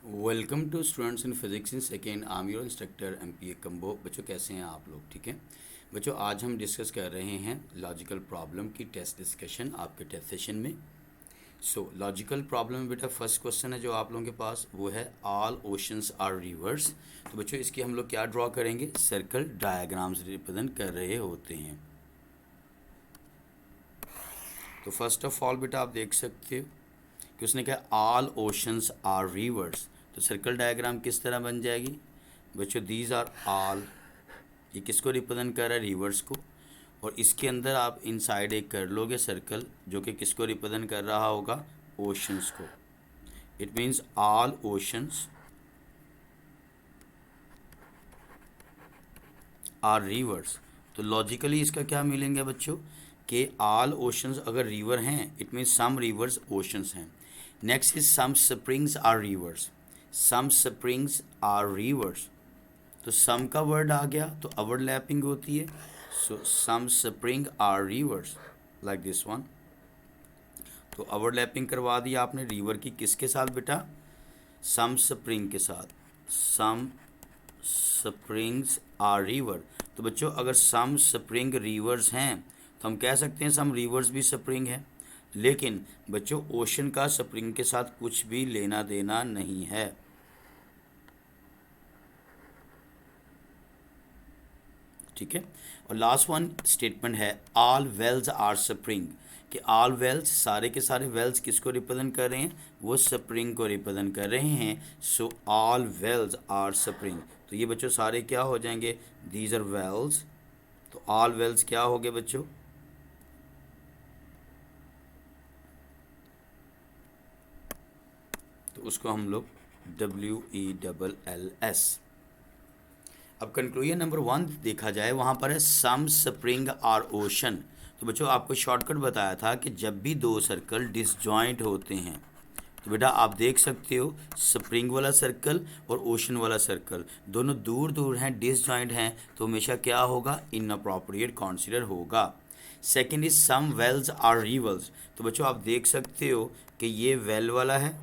Welcome to students in physics in second. I am your instructor एमपीए कंबो। बच्चों कैसे हैं आप लोग? ठीक है बच्चों, आज हम डिस्कस कर रहे हैं लॉजिकल प्रॉब्लम की टेस्ट डिस्कशन आपके टेस्ट सेशन में। लॉजिकल प्रॉब्लम में बेटा फर्स्ट क्वेश्चन है जो आप लोगों के पास, वो है ऑल ओशंस आर रिवर्स। तो बच्चों इसकी हम लोग क्या ड्रॉ करेंगे? सर्कल डायग्राम्स रिप्रेजेंट कर रहे होते हैं। तो फर्स्ट ऑफ ऑल बेटा आप देख सकते हो कि उसने कहा ऑल ओशंस आर रिवर्स। तो सर्कल डायग्राम किस तरह बन जाएगी बच्चों? दीज आर ऑल, ये किसको रिप्रेजेंट कर रहा है? रिवर्स को। और इसके अंदर आप इनसाइड एक कर लोगे सर्कल जो कि किसको रिप्रेजेंट कर रहा होगा? ओशंस को। It means all oceans are rivers. तो लॉजिकली इसका क्या मिलेंगे बच्चों कि ऑल ओशंस अगर रिवर हैं it means some rivers oceans हैं। Next is some springs are rivers. Some springs are rivers. तो सम का वर्ड आ गया तो ओवरलैपिंग होती है। So some spring are rivers like this one. तो ओवरलैपिंग करवा दी आपने रिवर की किसके साथ बेटा? सम स्प्रिंग के साथ। सम स्प्रिंग्स आर रिवर। तो बच्चों अगर सम स्प्रिंग रिवर्स हैं तो हम कह सकते हैं सम रिवर्स भी स्प्रिंग है। लेकिन बच्चों ओशन का स्प्रिंग के साथ कुछ भी लेना देना नहीं है। ठीक है। और लास्ट वन स्टेटमेंट है ऑल वेल्स आर स्प्रिंग। कि ऑल वेल्स, सारे के सारे वेल्स किसको रिप्रेजेंट कर रहे हैं? वो स्प्रिंग को रिप्रेजेंट कर रहे हैं। So all wells are spring. तो ये बच्चों सारे क्या हो जाएंगे? These are wells. तो ऑल वेल्स क्या हो गए बच्चों? तो उसको हम लोग WELLS। अब कंक्लूजन नंबर 1 देखा जाए, वहाँ पर है सम स्प्रिंग आर ओशन। तो बच्चों आपको शॉर्टकट बताया था कि जब भी दो सर्कल डिसजॉइंट होते हैं तो बेटा आप देख सकते हो स्प्रिंग वाला सर्कल और ओशन वाला सर्कल दोनों दूर दूर हैं, डिसजॉइंट हैं, तो हमेशा क्या होगा? इनअप्रोप्रिएट कॉन्सिडर होगा। Second is some wells are rivers. तो बच्चों आप देख सकते हो कि ये वेल वाला है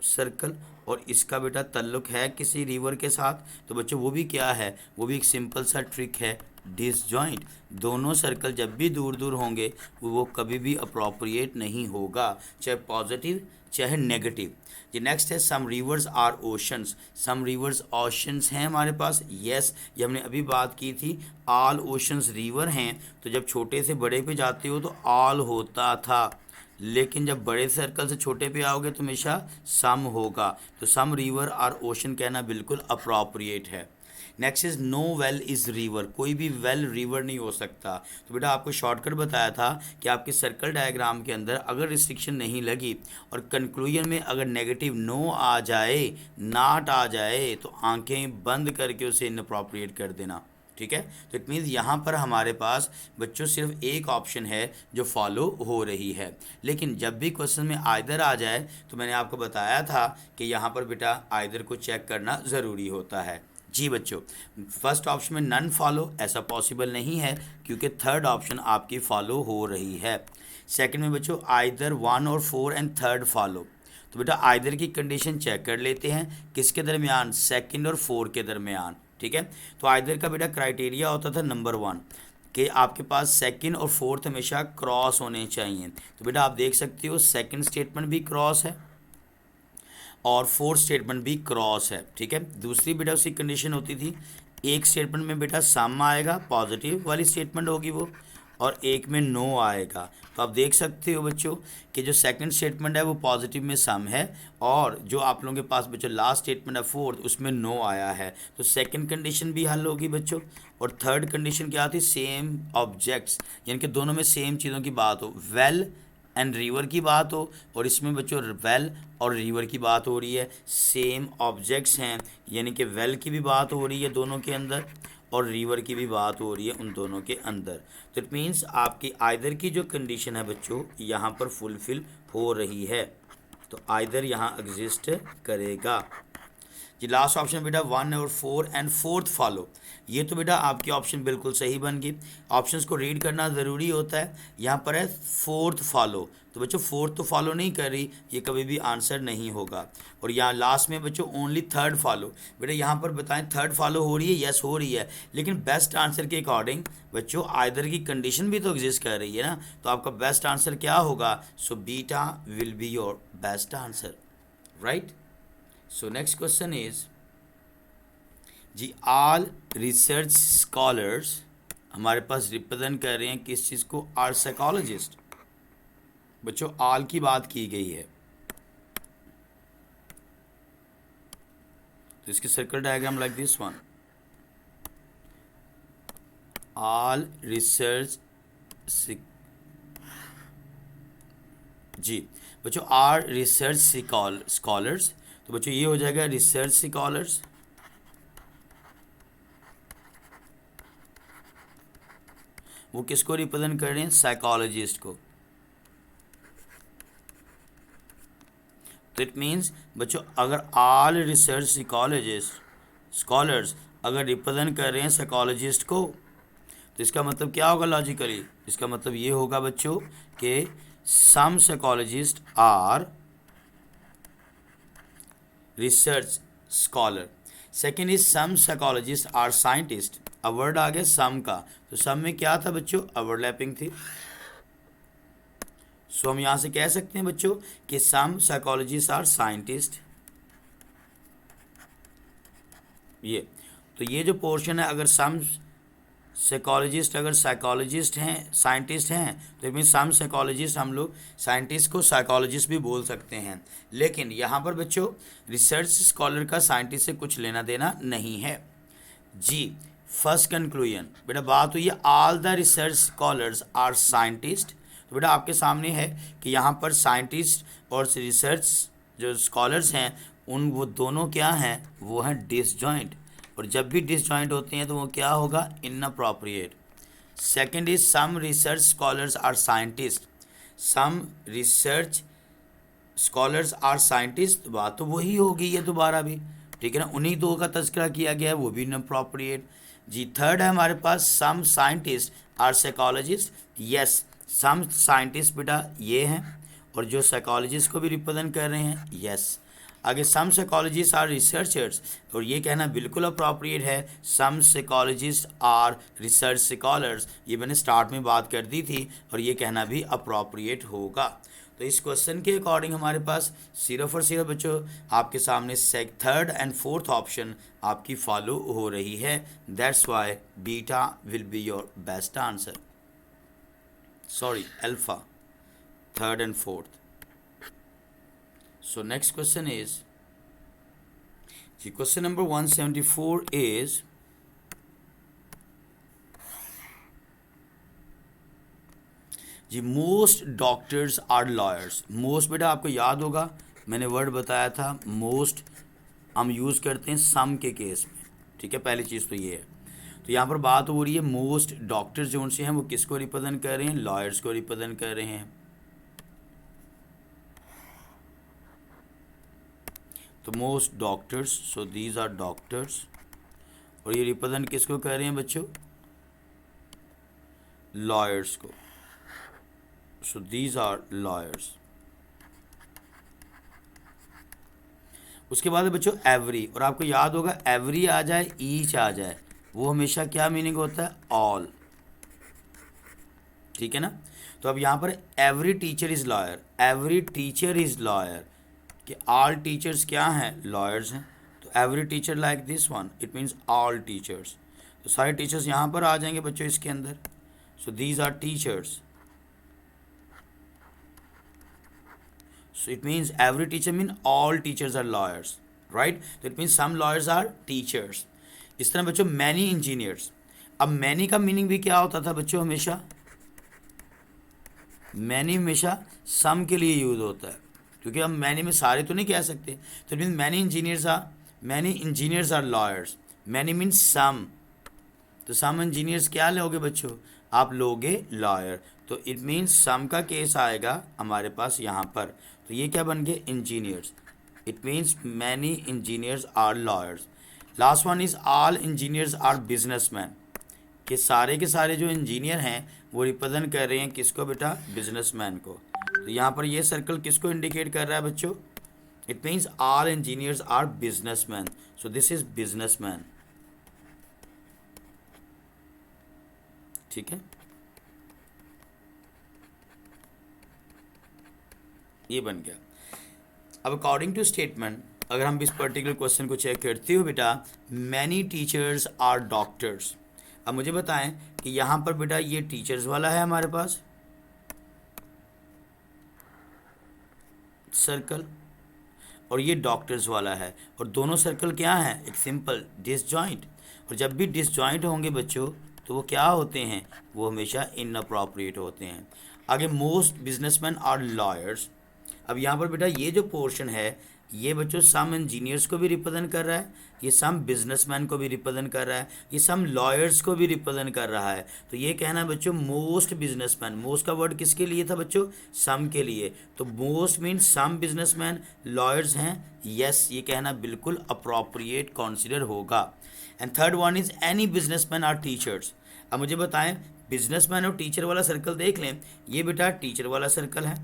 सर्कल और इसका बेटा ताल्लुक है किसी रिवर के साथ। तो बच्चों वो भी क्या है? वो भी एक सिंपल सा ट्रिक है, डिसजॉइंट। दोनों सर्कल जब भी दूर दूर होंगे वो कभी भी अप्रोप्रिएट नहीं होगा, चाहे पॉजिटिव चाहे नेगेटिव। ये नेक्स्ट है some rivers are oceans. Some rivers oceans हैं हमारे पास। यस, ये हमने अभी बात की थी। ऑल ओशंस रिवर हैं। तो जब छोटे से बड़े पे जाते हो तो ऑल होता था, लेकिन जब बड़े सर्कल से छोटे पे आओगे तो हमेशा सम होगा। तो सम रिवर आर ओशन कहना बिल्कुल अप्रोप्रिएट है। Next is no well is river. कोई भी वेल रिवर नहीं हो सकता। तो बेटा आपको शॉर्टकट बताया था कि आपके सर्कल डायग्राम के अंदर अगर रिस्ट्रिक्शन नहीं लगी और कंक्लूजन में अगर नेगेटिव नो आ जाए, नाट आ जाए, तो आंखें बंद करके उसे इनअप्रोप्रिएट कर देना। ठीक है। तो इट मीन्स यहाँ पर हमारे पास बच्चों सिर्फ एक ऑप्शन है जो फॉलो हो रही है। लेकिन जब भी क्वेश्चन में आइदर आ जाए तो मैंने आपको बताया था कि यहाँ पर बेटा आइदर को चेक करना ज़रूरी होता है। जी बच्चों, फर्स्ट ऑप्शन में नन फॉलो ऐसा पॉसिबल नहीं है क्योंकि थर्ड ऑप्शन आपकी फॉलो हो रही है। सेकंड में बच्चों आइदर 1 और 4 एंड थर्ड फॉलो। तो बेटा आइदर की कंडीशन चेक कर लेते हैं किसके दरमियान? सेकंड और 4 के दरमियान। ठीक है। तो आइदर का बेटा क्राइटेरिया होता था नंबर 1 कि आपके पास सेकंड और फोर्थ हमेशा क्रॉस होने चाहिए। तो बेटा आप देख सकते हो सेकंड स्टेटमेंट भी क्रॉस है और फोर्थ स्टेटमेंट भी क्रॉस है। ठीक है। दूसरी बेटा उसकी कंडीशन होती थी एक स्टेटमेंट में बेटा सम आएगा, पॉजिटिव वाली स्टेटमेंट होगी वो, और एक में नो आएगा। तो आप देख सकते हो बच्चों कि जो सेकंड स्टेटमेंट है वो पॉजिटिव में सम है और जो आप लोगों के पास बच्चों लास्ट स्टेटमेंट है फोर्थ, उसमें नो आया है। तो सेकंड कंडीशन भी हल होगी बच्चों। और थर्ड कंडीशन क्या थी? सेम ऑब्जेक्ट्स, यानी कि दोनों में सेम चीज़ों की बात हो, वेल एंड रिवर की बात हो, और इसमें बच्चों वेल और रिवर की बात हो रही है। सेम ऑब्जेक्ट्स हैं, यानी कि वेल की भी बात हो रही है दोनों के अंदर और रिवर की भी बात हो रही है उन दोनों के अंदर। तो इट मीन्स आपकी आइदर की जो कंडीशन है बच्चों यहाँ पर फुलफिल हो रही है। तो आइदर यहाँ एग्जिस्ट करेगा। जी लास्ट ऑप्शन बेटा 1 और 4 एंड फोर्थ फॉलो, ये तो बेटा आपकी ऑप्शन बिल्कुल सही बन गई। ऑप्शंस को रीड करना ज़रूरी होता है। यहाँ पर है फोर्थ फॉलो, तो बच्चों फोर्थ तो फॉलो नहीं कर रही, ये कभी भी आंसर नहीं होगा। और यहाँ लास्ट में बच्चों ओनली थर्ड फॉलो, बेटा यहाँ पर बताएं थर्ड फॉलो हो रही है, यस हो रही है, लेकिन बेस्ट आंसर के अकॉर्डिंग बच्चों आइदर की कंडीशन भी तो एग्जिस्ट कर रही है ना, तो आपका बेस्ट आंसर क्या होगा? So beta will be your best answer, right. So next question is जी ऑल रिसर्च स्कॉलर्स हमारे पास रिप्रेजेंट कर रहे हैं किस चीज़ को? Are psychologist. बच्चों ऑल की बात की गई है, तो इसकी circle diagram like this one, all research जी बच्चों आर रिसर्च स्कॉलर्स, तो बच्चों ये हो जाएगा रिसर्च स्कॉलर्स। वो किसको रिप्रेजेंट कर रहे हैं? साइकोलॉजिस्ट को। तो इट मीन्स बच्चों अगर ऑल रिसर्च स्कॉलर्स अगर रिप्रेजेंट कर रहे हैं साइकोलॉजिस्ट को, तो इसका मतलब क्या होगा लॉजिकली? इसका मतलब ये होगा बच्चों कि some psychologist are research scholar. Second is some psychologist are scientist. अब वर्ड आ गया सम का, तो सम में क्या था बच्चों? ओवरलैपिंग थी। सो हम यहाँ से कह सकते हैं बच्चों कि सम साइकोलॉजिस्ट आर साइंटिस्ट। ये तो ये जो पोर्शन है, अगर सम साइकोलॉजिस्ट अगर साइकोलॉजिस्ट हैं, साइंटिस्ट हैं, तो इसमें सम साइकोलॉजिस्ट हम लोग साइंटिस्ट को साइकोलॉजिस्ट भी बोल सकते हैं। लेकिन यहाँ पर बच्चों रिसर्च स्कॉलर का साइंटिस्ट से कुछ लेना देना नहीं है। जी फर्स्ट कंक्लूजन बेटा बात हुई है all the research scholars are scientist, तो बेटा आपके सामने है कि यहाँ पर साइंटिस्ट और रिसर्च जो स्कॉलर्स हैं उन वो दोनों क्या हैं? वो हैं डिसजॉइंट, और जब भी डिसजॉइंट होते हैं तो वो क्या होगा? Inappropriate. Second is some research scholars are scientist, some research scholars are scientist, बात तो वही होगी ये दोबारा भी, ठीक है ना, उन्हीं दो का तस्करा किया गया है, वो भी इनअप्रोप्रिएट। जी थर्ड है हमारे पास some scientist are psychologist, yes some scientist बेटा ये हैं, और जो साइकोलॉजिस्ट को भी रिप्रेजेंट कर रहे हैं, यस। आगे सम साइकोलॉजिस्ट आर रिसर्चर्स, और ये कहना बिल्कुल अप्रोप्रिएट है, सम साइकोलॉजिस्ट आर रिसर्च स्कॉलर्स, ये मैंने स्टार्ट में बात कर दी थी, और ये कहना भी अप्रोप्रिएट होगा। तो इस क्वेश्चन के अकॉर्डिंग हमारे पास सिर्फ और सिर्फ बच्चों आपके सामने थर्ड एंड फोर्थ ऑप्शन आपकी फॉलो हो रही है, that's why beta will be your best answer, sorry alpha, third and fourth. So next question is, question number 174 is जी most doctors are lawyers. Most बेटा आपको याद होगा मैंने वर्ड बताया था, मोस्ट हम यूज़ करते हैं सम के केस में, ठीक है, पहली चीज़ तो ये है। तो यहाँ पर बात हो रही है मोस्ट डॉक्टर्स जो उनसे हैं वो किसको रिप्रेजेंट कर रहे हैं? लॉयर्स को रिप्रेजेंट कर रहे हैं। तो most doctors, so these are doctors, और ये रिप्रेजेंट किसको कर रहे हैं बच्चों? लॉयर्स को, सो दीज आर लॉयर्स। उसके बाद बच्चों एवरी, और आपको याद होगा एवरी आ जाए ईच आ जाए वो हमेशा क्या मीनिंग होता है? ऑल, ठीक है ना। तो अब यहाँ पर every teacher is lawyer, every teacher is lawyer, कि ऑल टीचर्स क्या हैं? लॉयर्स हैं। तो every teacher like this one, it means all teachers, तो सारे टीचर्स यहाँ पर आ जाएंगे बच्चों इसके अंदर। So these are teachers, so it means every teacher mean all teachers are lawyers, right. तो it means some lawyers are teachers. इस तरह बच्चों मैनी इंजीनियर्स, अब मैनी का मीनिंग भी क्या होता था बच्चों? हमेशा मैनी हमेशा सम के लिए यूज होता है, क्योंकि हम मैनी में सारे तो नहीं कह सकते, तो it mean many engineers are lawyers, many means some, तो सम इंजीनियर्स क्या लोगे बच्चों? आप लोगे लॉयर, तो इट मीन्स सम का केस आएगा हमारे पास यहाँ पर, तो ये क्या बन गए? Engineers. It means many engineers are lawyers. Last one is all engineers are businessman, कि सारे के सारे जो इंजीनियर हैं वो रिप्रेजेंट कर रहे हैं किसको बेटा, बिजनेसमैन को। तो यहाँ पर ये सर्कल किसको इंडिकेट कर रहा है बच्चों, it means all engineers are businessman, so this is businessman. ठीक है, ये बन गया। अब अकॉर्डिंग टू स्टेटमेंट अगर हम इस पर्टिकुलर क्वेश्चन को चेक करते हो बेटा, मैनी टीचर्स आर डॉक्टर्स। अब मुझे बताएं कि यहाँ पर बेटा ये टीचर्स वाला है हमारे पास सर्कल, और ये डॉक्टर्स वाला है, और दोनों सर्कल क्या हैं, एक सिंपल डिसजॉइंट। और जब भी डिसजॉइंट होंगे बच्चों तो वो क्या होते हैं, वो हमेशा इनअप्रोप्रिएट होते हैं। आगे मोस्ट बिजनेसमैन आर लॉयर्स। अब यहाँ पर बेटा ये जो पोर्शन है ये बच्चों सम इंजीनियर्स को भी रिप्रेजेंट कर रहा है, ये सम बिजनेसमैन को भी रिप्रेजेंट कर रहा है, ये सम लॉयर्स को भी रिप्रेजेंट कर रहा है। तो ये कहना है बच्चों मोस्ट बिजनेसमैन, मोस्ट का वर्ड किसके लिए था बच्चों, सम के लिए। तो most means some businessman, lawyers हैं, यस ये कहना बिल्कुल अप्रोप्रिएट कॉन्सिडर होगा। And third one is any businessman are teachers. अब मुझे बताएं बिजनेसमैन और टीचर वाला सर्कल देख लें, ये बेटा टीचर वाला सर्कल है,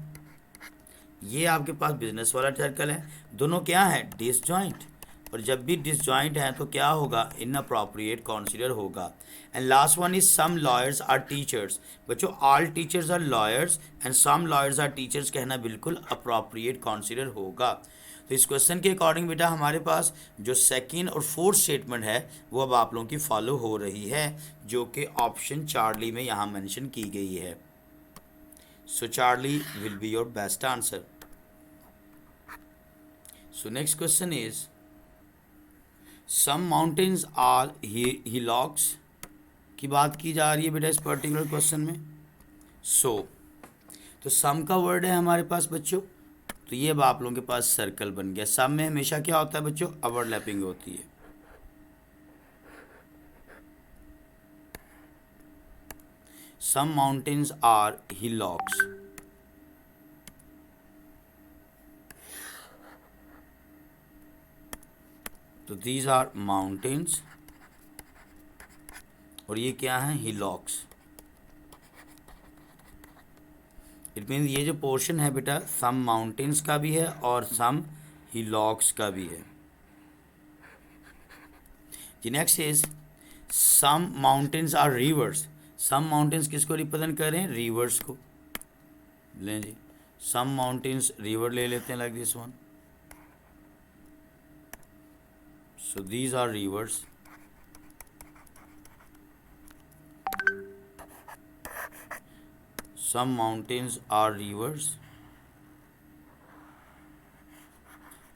ये आपके पास बिजनेस वाला सर्कल है, दोनों क्या है डिसजॉइंट, और जब भी डिसजॉइंट है तो क्या होगा, इनअप्रोप्रिएट कॉन्सिडर होगा। And last one is some lawyers are teachers. बच्चों all teachers are lawyers and some lawyers are teachers कहना बिल्कुल अप्रोप्रिएट कॉन्सिडर होगा। तो इस क्वेश्चन के अकॉर्डिंग बेटा हमारे पास जो सेकेंड और फोर्थ स्टेटमेंट है वो अब आप लोगों की फॉलो हो रही है, जो कि ऑप्शन चार्ली में यहाँ मेंशन की गई है। So Charlie will be your best answer. So next question is, some mountains are hillocks की बात की जा रही है बेटा इस पर्टिकुलर क्वेश्चन में। So तो सम का वर्ड है हमारे पास बच्चों, तो ये अब आप लोगों के पास सर्कल बन गया। सम में हमेशा क्या होता है बच्चों, ओवरलैपिंग होती है। Some mountains are hillocks. तो these are mountains और ये क्या है, hillocks। इट मीन्स ये जो पोर्शन है बेटा some mountains का भी है और some hillocks का भी है। जी next is some mountains are rivers। Some mountains किसको रिप्रेजेंट कर रहे हैं, रिवर्स को। लें जी सम माउंटेन्स रिवर ले लेते हैं, like this one. So these are rivers. Some mountains are rivers.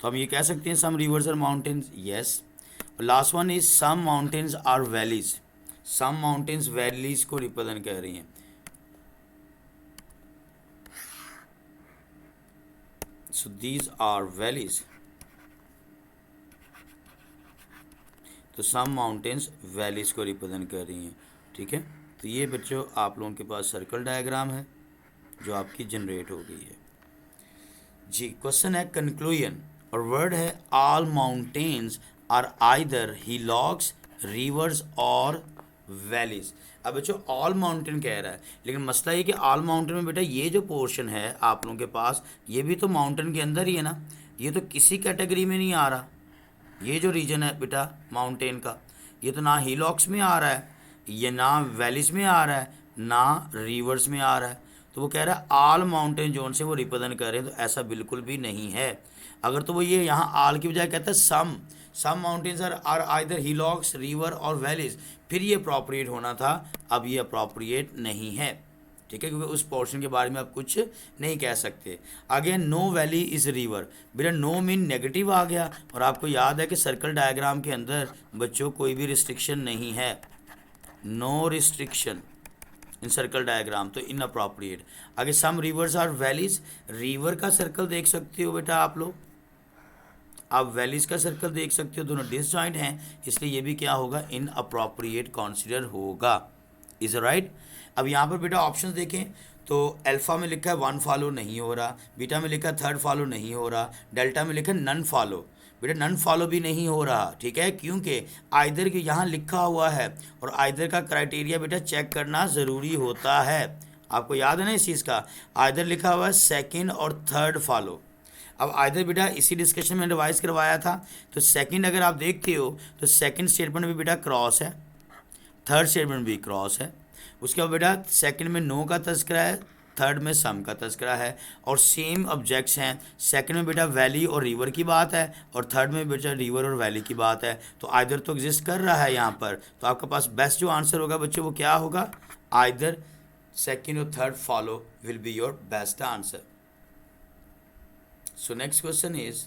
तो हम ये कह सकते हैं some rivers are mountains, yes. Last one is some mountains are valleys. Some mountains valleys को रिप्रेजेंट कर रही हैं। So these are valleys. तो सम माउंटेन्स वैलीज को रिप्रेजेंट कर रही हैं। ठीक है, तो ये बच्चों आप लोगों के पास सर्कल डायग्राम है जो आपकी जनरेट हो गई है जी। क्वेश्चन है कंक्लूजन और वर्ड है all mountains are either hillocks, rivers और वैलीज। अब बच्चों ऑल माउंटेन कह रहा है, लेकिन मसला ये कि ऑल माउंटेन में बेटा ये जो पोर्शन है आप लोगों के पास ये भी तो माउंटेन के अंदर ही है ना, ये तो किसी कैटेगरी में नहीं आ रहा। ये जो रीजन है बेटा माउंटेन का, ये तो ना हिलॉक्स में आ रहा है, ये ना वैलीज में आ रहा है, ना रिवर्स में आ रहा है। तो वो कह रहा है ऑल माउंटेन जोन से वो रिप्रेजेंट कर रहे हैं, तो ऐसा बिल्कुल भी नहीं है। अगर तो वो ये यहाँ ऑल की बजाय कहता है सम माउंटेन्स आर आइदर हिलॉक्स, रिवर और वैलीज, फिर ये अप्रोप्रिएट होना था। अब ये अप्रोप्रिएट नहीं है, ठीक है, क्योंकि उस पोर्शन के बारे में आप कुछ नहीं कह सकते। आगे नो वैली इज़ रिवर, बेटा नो मीन नेगेटिव आ गया, और आपको याद है कि सर्कल डायग्राम के अंदर बच्चों कोई भी रिस्ट्रिक्शन नहीं है, no restriction in circle diagram, तो इन अप्रोप्रिएट। आगे some rivers are valleys, river का सर्कल देख सकते हो बेटा आप लोग, आप वैलीज का सर्कल देख सकते हो, दोनों डिसजॉइंट हैं, इसलिए ये भी क्या होगा, इन अप्रोप्रिएट कॉन्सिडर होगा। Is right. अब यहाँ पर बेटा ऑप्शंस देखें तो अल्फ़ा में लिखा है 1 फॉलो नहीं हो रहा, बीटा में लिखा है 3rd फॉलो नहीं हो रहा, डेल्टा में लिखा है नन फॉलो। बेटा नन फॉलो भी नहीं हो रहा, ठीक है, क्योंकि आइदर के यहाँ लिखा हुआ है और आइदर का क्राइटेरिया बेटा चेक करना ज़रूरी होता है। आपको याद है ना इस चीज़ का, आइदर लिखा हुआ है 2nd और 3rd फॉलो। अब आइदर बेटा इसी डिस्कशन में रिवाइज करवाया था, तो सेकंड अगर आप देखते हो तो सेकंड स्टेटमेंट भी बेटा क्रॉस है, थर्ड स्टेटमेंट भी क्रॉस है। उसके बाद बेटा सेकंड में नो का तस्करा है, थर्ड में सम का तस्करा है, और सेम ऑब्जेक्ट्स हैं। सेकंड में बेटा वैली और रिवर की बात है और थर्ड में बेटा रिवर और वैली की बात है। तो आइदर तो एग्जिस्ट कर रहा है यहाँ पर, तो आपके पास बेस्ट जो आंसर होगा बच्चों वो क्या होगा, आइदर सेकंड और third follow will be your best answer. So next question is,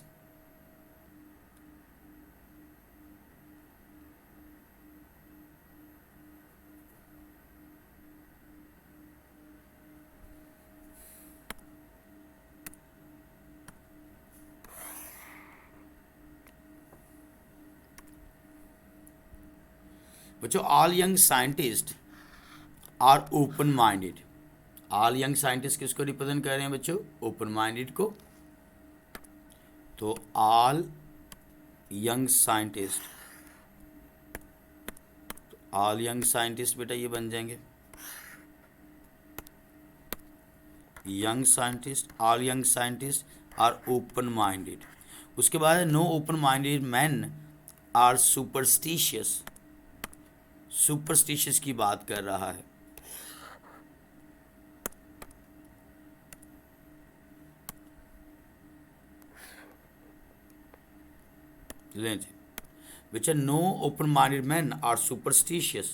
बच्चों all young scientist are open minded. All young scientist किसको रिप्रेजेंट कर रहे हैं बच्चों, ओपन माइंडेड को। तो all young scientist, all young scientist बेटा ये बन जाएंगे young scientist, all young scientist are open minded. उसके बाद no open minded man are superstitious, superstitious की बात कर रहा है। लें जी बच्चा, no open minded man are superstitious,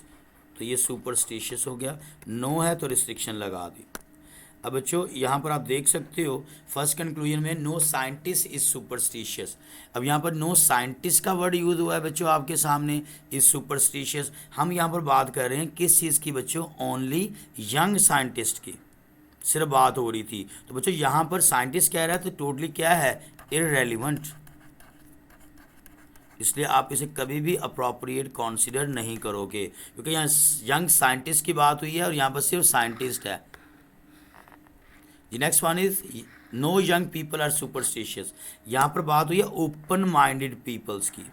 तो ये सुपरस्टिशियस हो गया, नो है तो रिस्ट्रिक्शन लगा दी। अब बच्चों यहाँ पर आप देख सकते हो फर्स्ट कंक्लूजन में नो साइंटिस्ट इज सुपरस्टिशियस। अब यहाँ पर नो साइंटिस्ट का वर्ड यूज हुआ है बच्चों आपके सामने, इज सुपरस्टिशियस। हम यहाँ पर बात कर रहे हैं किस चीज़ की बच्चों, ओनली यंग साइंटिस्ट की सिर्फ बात हो रही थी। तो बच्चों यहाँ पर साइंटिस्ट कह रहा है तो टोटली क्या है, इररेलेवेंट, इसलिए आप इसे कभी भी अप्रोप्रिएट कंसीडर नहीं करोगे, क्योंकि यहाँ यंग साइंटिस्ट की बात हुई है और यहाँ पर सिर्फ साइंटिस्ट है। The next one is no young people are superstitious, यहाँ पर बात हुई है ओपन माइंडेड पीपल्स की,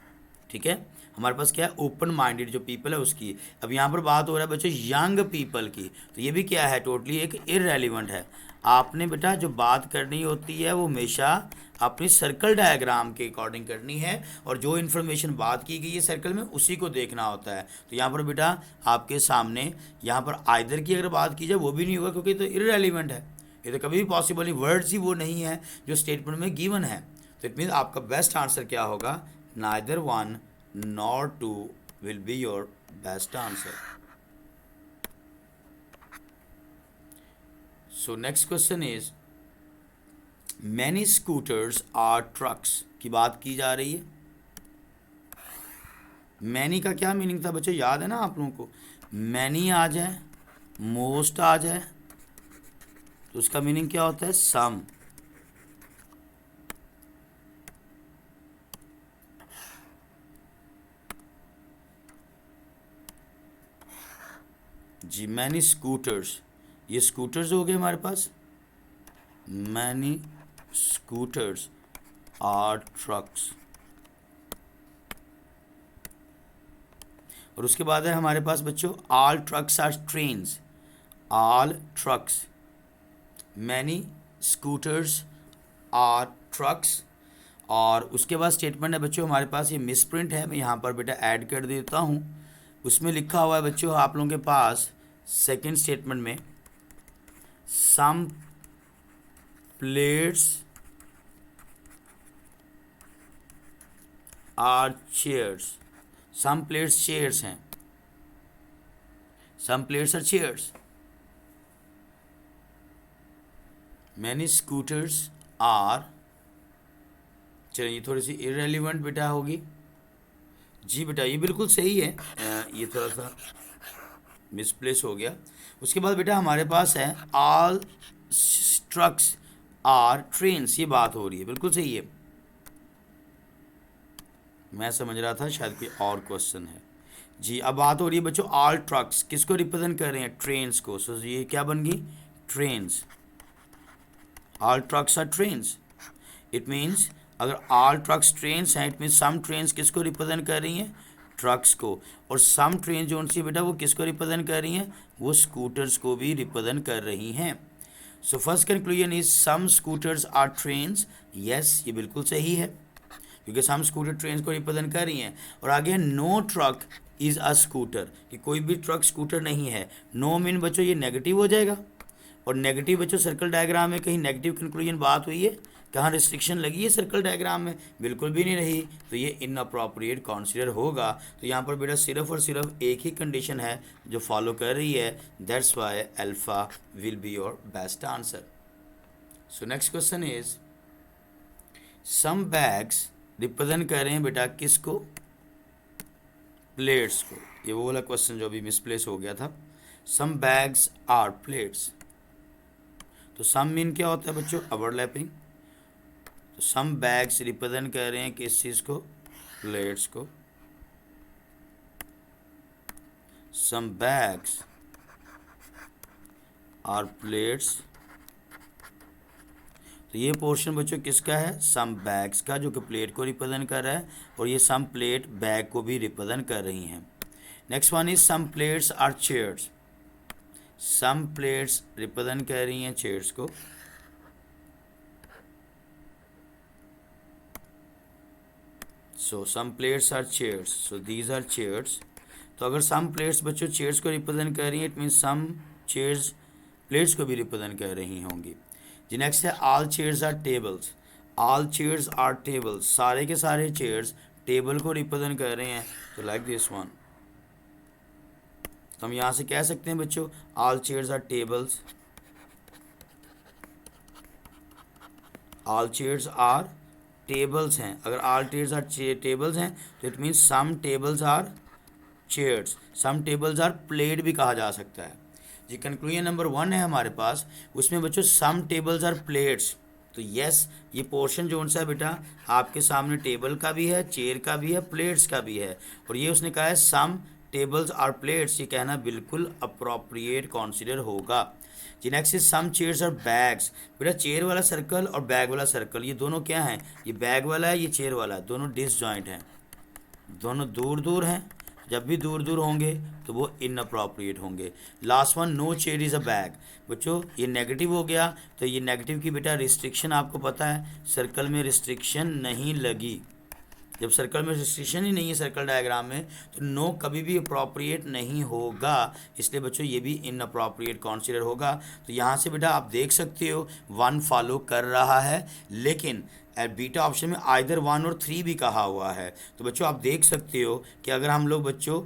ठीक है, हमारे पास क्या है, ओपन माइंडेड जो पीपल है उसकी। अब यहाँ पर बात हो रहा है बच्चों यंग पीपल की, तो ये भी क्या है, टोटली एक इररेलेवेंट है। आपने बेटा जो बात करनी होती है वो हमेशा अपनी सर्कल डायग्राम के अकॉर्डिंग करनी है, और जो इन्फॉर्मेशन बात की गई है सर्कल में उसी को देखना होता है। तो यहाँ पर बेटा आपके सामने यहाँ पर आइदर की अगर बात की जाए वो भी नहीं होगा, क्योंकि तो इररेलेवेंट है, ये तो कभी भी पॉसिबल नहीं, वर्ड्स ही वो नहीं है जो स्टेटमेंट में गिवन है। तो इट मीन आपका बेस्ट आंसर क्या होगा, neither one nor two will be your best answer. So next question is, many scooters are trucks की बात की जा रही है। मैनी का क्या मीनिंग था बच्चों, याद है ना आप लोगों को, मैनी आ जाए, मोस्ट आ जाए तो उसका मीनिंग क्या होता है, सम। जी मैनी स्कूटर्स, ये स्कूटर्स हो गए हमारे पास, मैनी स्कूटर्स आर ट्रक्स। और उसके बाद है हमारे पास बच्चों all trucks are trains, all trucks, many scooters are trucks. और उसके बाद स्टेटमेंट है बच्चों हमारे पास, ये मिसप्रिंट है, मैं यहाँ पर बेटा ऐड कर देता हूँ। उसमें लिखा हुआ है बच्चों आप लोगों के पास सेकंड स्टेटमेंट में, some plates are chairs, some plates chairs हैं, some plates are chairs, many scooters are, चलिए ये थोड़ी सी इररेलेवेंट बेटा होगी। जी बेटा ये बिल्कुल सही है, ये थोड़ा सा मिसप्लेस हो गया। उसके बाद बेटा हमारे पास है ऑल ट्रक्स आर ट्रेन्स, ये बात हो रही है, बिल्कुल सही है। मैं समझ रहा था शायद कोई और क्वेश्चन है। जी अब बात हो रही है बच्चों ऑल ट्रक्स किसको रिप्रेजेंट कर रहे हैं, ट्रेन्स को। सो ये क्या बन गई, trains, all trucks are trains. It means अगर ऑल ट्रक्स ट्रेन्स हैं, इट मीन्स सम ट्रेन्स किसको रिप्रेजेंट कर रही हैं, ट्रक्स को, और सम ट्रेन जो सी बेटा वो किसको रिप्रेजेंट कर रही हैं, वो स्कूटर्स को भी रिप्रेजेंट कर रही हैं। So first conclusion is some scooters are trains. Yes, ये बिल्कुल सही है क्योंकि सम स्कूटर ट्रेन को रिप्रेजेंट कर रही हैं। और आगे no truck is a scooter, कि कोई भी ट्रक स्कूटर नहीं है। नो मीन बच्चों ये नेगेटिव हो जाएगा, और नेगेटिव बच्चों सर्कल डायग्राम में कहीं नेगेटिव कंक्लूजन बात हुई है, कहाँ रिस्ट्रिक्शन लगी है सर्कल डायग्राम में, बिल्कुल भी नहीं रही, तो ये इनअप्रोप्रिएट कॉन्सिडर होगा। तो यहाँ पर बेटा सिर्फ और सिर्फ एक ही कंडीशन है जो फॉलो कर रही है, that's why alpha will be your best answer. So next question is some bags represent कर रहे हैं बेटा किसको, प्लेट्स को। ये वो वाला क्वेश्चन जो अभी मिसप्लेस हो गया था, सम बैग्स आर प्लेट्स। तो सम मीन क्या होता है बच्चों, ओवरलैपिंग। तो सम बैग्स रिप्रेजेंट कर रहे हैं किस चीज़ को, प्लेट्स को। सम बैग्स आर प्लेट्स। तो ये पोर्शन बच्चों किसका है, सम बैग्स का, जो कि प्लेट को रिप्रेजेंट कर रहा है, और ये सम प्लेट बैग को भी रिप्रेजेंट कर रही हैं। Next one is some plates are chairs. Some plates represent कर रही हैं चेयर्स को। So some plates are chairs, so these are chairs. तो अगर सम प्लेट्स बच्चों चेयर्स को रिप्रेजेंट कर रही हैं, it means some chairs plates को भी रिप्रेजेंट कर रही होंगी। जी नेक्स्ट है all chairs are tables. All chairs are tables, सारे के सारे चेयर्स टेबल को रिप्रेजेंट कर रहे हैं, तो लाइक दिस वन। तो हम यहाँ से कह सकते हैं बच्चों all chairs are tables, all chairs are tables हैं। अगर ऑल चेयर्स आर टेबल्स हैं तो it means some tables are chairs, some tables are plate भी कहा जा सकता है। जी कंक्लूजन नंबर 1 है हमारे पास, उसमें बच्चों सम टेबल्स आर प्लेट्स। तो यस, ये पोर्शन जो सा है बेटा आपके सामने टेबल का भी है, चेयर का भी है, प्लेट्स का भी है, और ये उसने कहा है सम टेबल्स आर प्लेट्स, ये कहना बिल्कुल अप्रोप्रिएट कॉन्सिडर होगा। जी next is some chairs are bags. बेटा चेयर वाला सर्कल और बैग वाला सर्कल ये दोनों क्या हैं, ये बैग वाला है, ये चेयर वाला है, दोनों डिसजॉइंट हैं, दोनों दूर दूर हैं। जब भी दूर दूर होंगे तो वो इनअप्रोप्रिएट होंगे। Last one no chair is a bag. बच्चों ये नेगेटिव हो गया, तो ये नेगेटिव की बेटा रिस्ट्रिक्शन आपको पता है, सर्कल में रिस्ट्रिक्शन नहीं लगी। जब सर्कल में रिस्ट्रिक्शन ही नहीं है सर्कल डायग्राम में, तो नो कभी भी अप्रोप्रिएट नहीं होगा, इसलिए बच्चों ये भी इनअप्रोप्रिएट कॉन्सिडर होगा। तो यहाँ से बेटा आप देख सकते हो 1 फॉलो कर रहा है, लेकिन बीटा ऑप्शन में आइदर 1 और 3 भी कहा हुआ है। तो बच्चों आप देख सकते हो कि अगर हम लोग बच्चों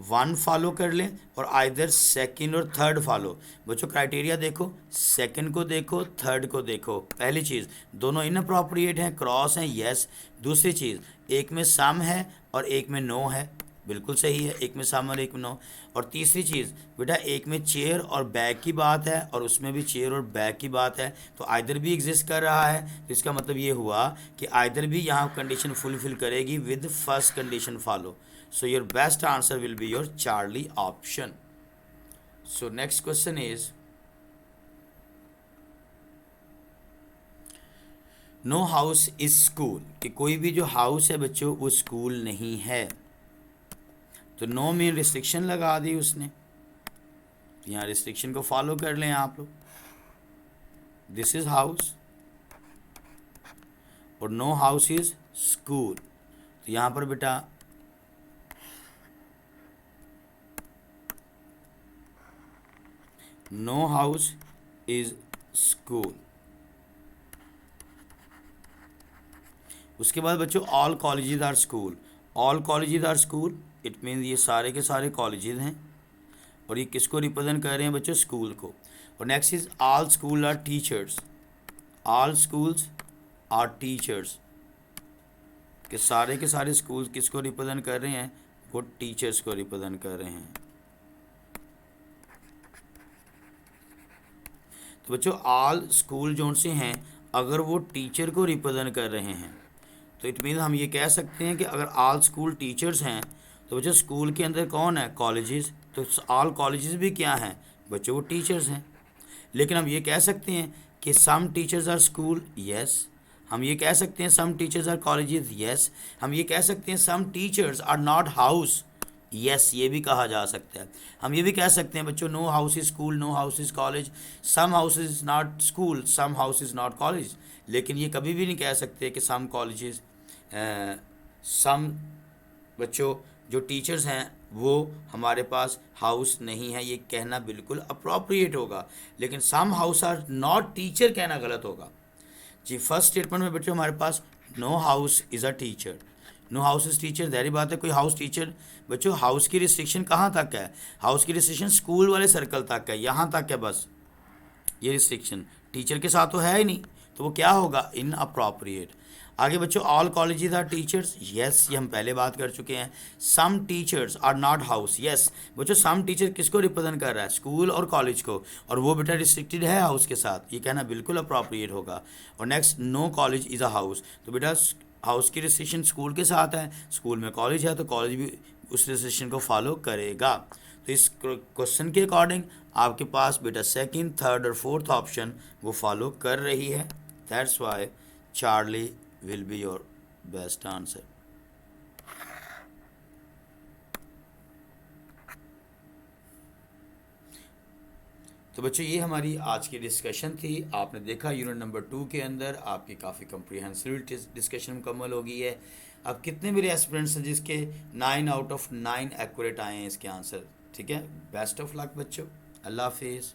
1 फॉलो कर लें और आइदर सेकंड और थर्ड फॉलो, बच्चों क्राइटेरिया देखो, सेकंड को देखो, थर्ड को देखो। पहली चीज़ दोनों इनअप्रोप्रिएट हैं, क्रॉस हैं, यस। दूसरी चीज़ एक में सम है और एक में नो है, बिल्कुल सही है, एक में सम और एक में नो। और तीसरी चीज़ बेटा एक में चेयर और बैग की बात है और उसमें भी चेयर और बैग की बात है, तो आइदर भी एग्जिस्ट कर रहा है। तो इसका मतलब ये हुआ कि आइदर भी यहाँ कंडीशन फुलफिल करेगी with first condition follow. So your best answer will be your Charlie option. So next question is no house is school, कि कोई भी जो हाउस है बच्चों वो स्कूल नहीं है। तो नो में रिस्ट्रिक्शन लगा दी उसने, यहाँ रिस्ट्रिक्शन को फॉलो कर लें आप लोग, दिस इज हाउस और नो हाउस इज स्कूल। तो यहाँ पर बेटा नो हाउस इज स्कूल। उसके बाद बच्चों all colleges are school. All colleges are school, it mean ये सारे के सारे कॉलेजेस हैं, और ये किसको रिप्रेजेंट कर रहे हैं बच्चों, स्कूल को। और next is all school are teachers. All schools are teachers, कि सारे के सारे स्कूल किसको रिप्रेजेंट कर रहे हैं, वो टीचर्स को रिप्रेजेंट कर रहे हैं। तो बच्चों ऑल स्कूल जोन से हैं, अगर वो टीचर को रिप्रेजेंट कर रहे हैं तो इट मीन हम ये कह सकते हैं कि अगर ऑल स्कूल टीचर्स हैं तो बच्चों स्कूल के अंदर कौन है, कॉलेजेस। तो ऑल कॉलेजेस भी क्या हैं बच्चों, वो टीचर्स हैं। लेकिन हम ये कह सकते हैं कि some teachers are school, yes. हम ये कह सकते हैं some teachers are colleges, yes. हम ये कह सकते हैं some teachers are not house, yes, ये भी कहा जा सकता है। हम ये भी कह सकते हैं बच्चों, no house is school, no house is college, some house is not school, some house is not college. लेकिन ये कभी भी नहीं कह सकते कि सम कॉलेजेस, सम बच्चों जो टीचर्स हैं वो हमारे पास हाउस नहीं है, ये कहना बिल्कुल अप्रोप्रिएट होगा। लेकिन some house are not teacher कहना गलत होगा जी। फर्स्ट स्टेटमेंट में बच्चों हमारे पास no house is a teacher, no house is teacher, ज़ाहिर बात है कोई हाउस टीचर। बच्चों हाउस की रिस्ट्रिक्शन कहाँ तक है? हाउस की रिस्ट्रिक्शन स्कूल वाले सर्कल तक है, यहाँ तक है बस। ये रिस्ट्रिक्शन टीचर के साथ तो है ही नहीं, तो वो क्या होगा? Inappropriate. आगे बच्चों, all colleges are teachers, yes, ये हम पहले बात कर चुके हैं। Some teachers are not house, yes. बच्चों सम टीचर किसको रिप्रेजेंट कर रहा है? स्कूल और कॉलेज को, और वो बेटा रिस्ट्रिक्टेड है हाउस के साथ, ये कहना बिल्कुल अप्रोप्रिएट होगा। और next, no college is a house, तो बेटा हाउस की रिस्ट्रिक्शन स्कूल के साथ है, स्कूल में कॉलेज है तो कॉलेज भी उस रिस्ट्रिक्शन को फॉलो करेगा। तो इस क्वेश्चन के अकॉर्डिंग आपके पास बेटा सेकंड, थर्ड और फोर्थ ऑप्शन वो फॉलो कर रही है। That's Y Charlie will be your best answer. तो बच्चों ये हमारी आज की डिस्कशन थी। आपने देखा यूनिट नंबर 2 के अंदर आपकी काफ़ी कम्प्रीहेंसिव डिस्कशन मुकम्मल हो गई है। अब कितने मेरे एस्पिरेंट्स हैं जिसके 9 आउट ऑफ 9 एक्यूरेट आए हैं इसके आंसर? ठीक है, बेस्ट ऑफ लक बच्चों, अल्लाह हाफिज़।